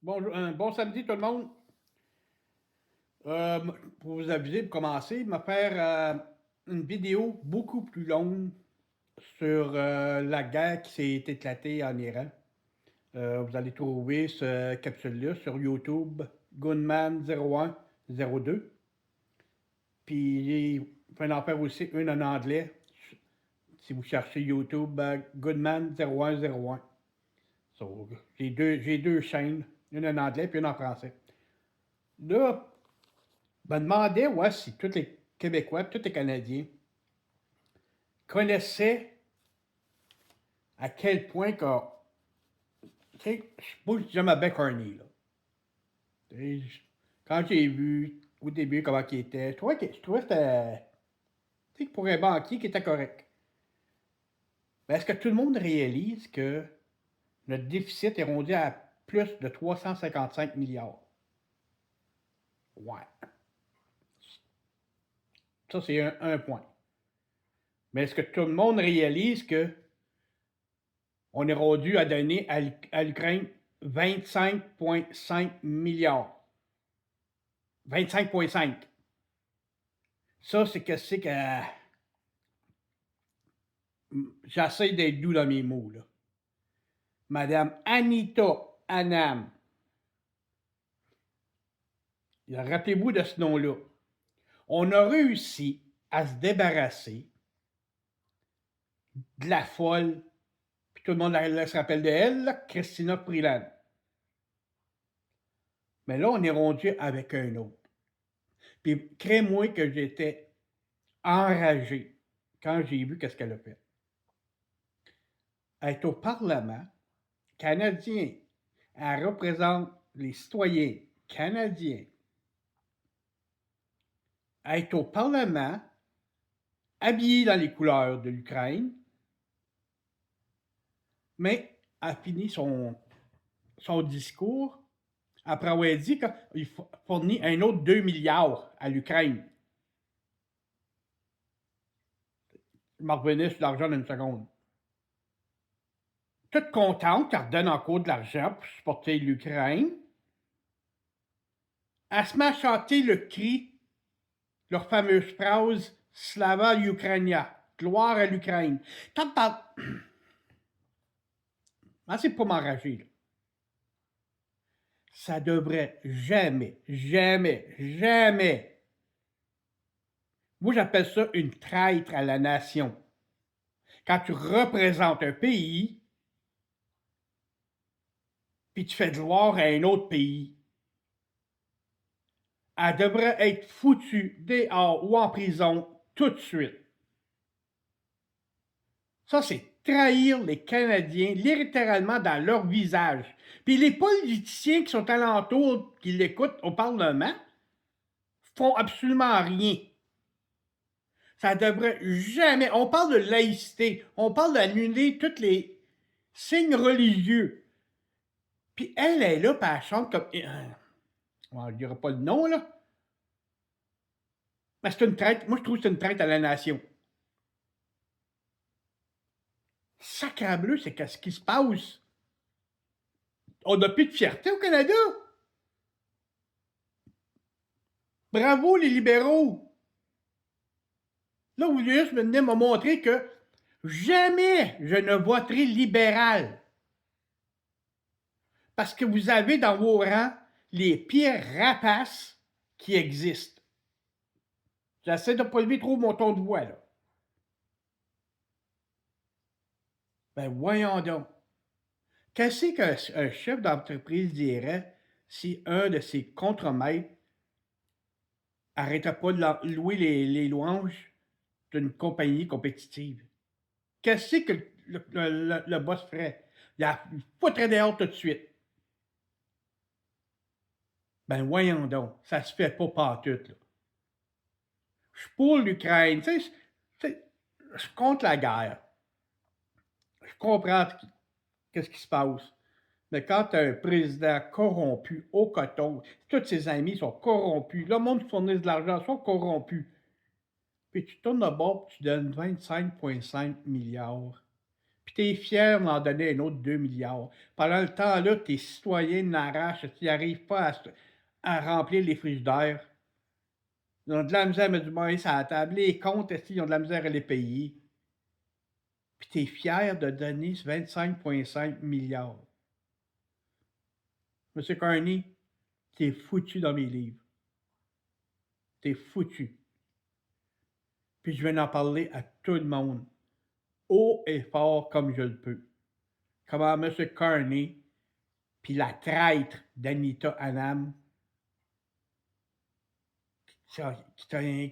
Bonjour, un bon samedi tout le monde. Pour vous aviser, pour commencer, je vais faire une vidéo beaucoup plus longue sur la guerre qui s'est éclatée en Iran. Vous allez trouver ce capsule-là sur YouTube, Gunman0102. Puis, je vais en faire aussi une en anglais, si vous cherchez YouTube, Goodman0101. So, j'ai deux chaînes, une en anglais puis une en français. Là, je me demandais, ouais, si tous les Québécois, tous les Canadiens connaissaient à quel point que, tu sais, moi, je dis jamais bien corny, là. Quand j'ai vu au début comment il était, je trouvais que c'était, tu sais, pour un banquier qui était correct. Mais est-ce que tout le monde réalise que notre déficit est rendu à plus de 355 milliards? Ouais. Ça, c'est un point. Mais est-ce que tout le monde réalise que on est rendu à donner à l'Ukraine 25,5 milliards? 25,5. Ça, c'est que c'est que. J'essaie d'être doux dans mes mots, là. Madame Anita Anam, rappelez-vous de ce nom-là. On a réussi à se débarrasser de la folle, puis tout le monde se rappelle de elle, là, Christina Freeland. Mais là, on est rendu avec un autre. Puis, crée-moi que j'étais enragé quand j'ai vu qu'est-ce qu'elle a fait. Elle est au Parlement canadien. Elle représente les citoyens canadiens. Elle est au Parlement, habillée dans les couleurs de l'Ukraine, mais elle finit son discours après avoir dit qu'il fournit un autre 2 milliards à l'Ukraine. Je m'en revenais sur l'argent d'une seconde. Toute contente qu'elle redonne encore de l'argent pour supporter l'Ukraine. Elle se met à chanter le cri, leur fameuse phrase Slava Ukrainia, gloire à l'Ukraine. Quand parle. C'est pas m'enrager, là. Ça devrait jamais, jamais, jamais. Moi, j'appelle ça une traître à la nation. Quand tu représentes un pays, puis tu fais gloire à un autre pays, elle devrait être foutue dehors ou en prison tout de suite. Ça, c'est trahir les Canadiens littéralement dans leur visage. Puis les politiciens qui sont alentour, qui l'écoutent au Parlement, font absolument rien. Ça devrait jamais. On parle de laïcité, on parle d'annuler tous les signes religieux. Puis elle est là, puis elle chante comme. On ne dira pas le nom, là. Mais c'est une traite. Moi, je trouve que c'est une traite à la nation. Sacrableu, c'est qu'est-ce qui se passe? On n'a plus de fierté au Canada. Bravo, les libéraux. Là, vous juste venir me montrer que jamais je ne voterai libéral. Parce que vous avez dans vos rangs les pires rapaces qui existent. J'essaie de ne pas lever trop mon ton de voix, là. Ben, voyons donc. Qu'est-ce qu'un chef d'entreprise dirait si un de ses contremaîtres n'arrêtait pas de louer les louanges d'une compagnie compétitive? Qu'est-ce que le boss ferait? Il la foutrait dehors tout de suite. Ben voyons donc, ça se fait pas pantoute, là. Je suis pour l'Ukraine, tu sais, je suis contre la guerre. Je comprends qu'est-ce qui se passe. Mais quand tu as un président corrompu au coton, tous ses amis sont corrompus, le monde qui fournit de l'argent sont corrompus, puis tu tournes de bord et tu donnes 25,5 milliards. puis tu es fier d'en donner un autre 2 milliards. Pendant le temps-là, tes citoyens n'arrachent, s'ils n'arrivent pas à remplir les frigidaires. Ils ont de la misère à mettre du maïs à la table. Les comptes, ils ont de la misère à les payer. Puis tu es fier de donner ce 25,5 milliards. Monsieur Carney, t'es foutu dans mes livres. T'es foutu. Puis je vais en parler à tout le monde, haut et fort comme je le peux. Comment M. Carney, puis la traître d'Anita Anam, qui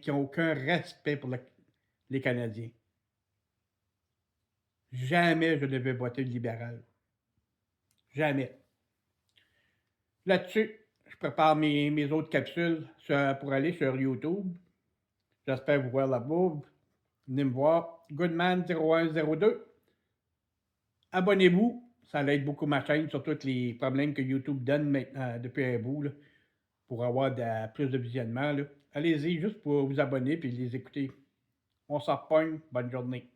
n'ont aucun respect pour les Canadiens. Jamais je ne vais voter libéral. Jamais. Là-dessus, je prépare mes autres capsules pour aller sur YouTube. J'espère vous voir là-bas. Venez me voir. Goodman0102. Abonnez-vous. Ça aide beaucoup ma chaîne sur tous les problèmes que YouTube donne maintenant depuis un bout, là, pour avoir plus de visionnement. Allez-y juste pour vous abonner et les écouter. On s'en repogne. Bonne journée.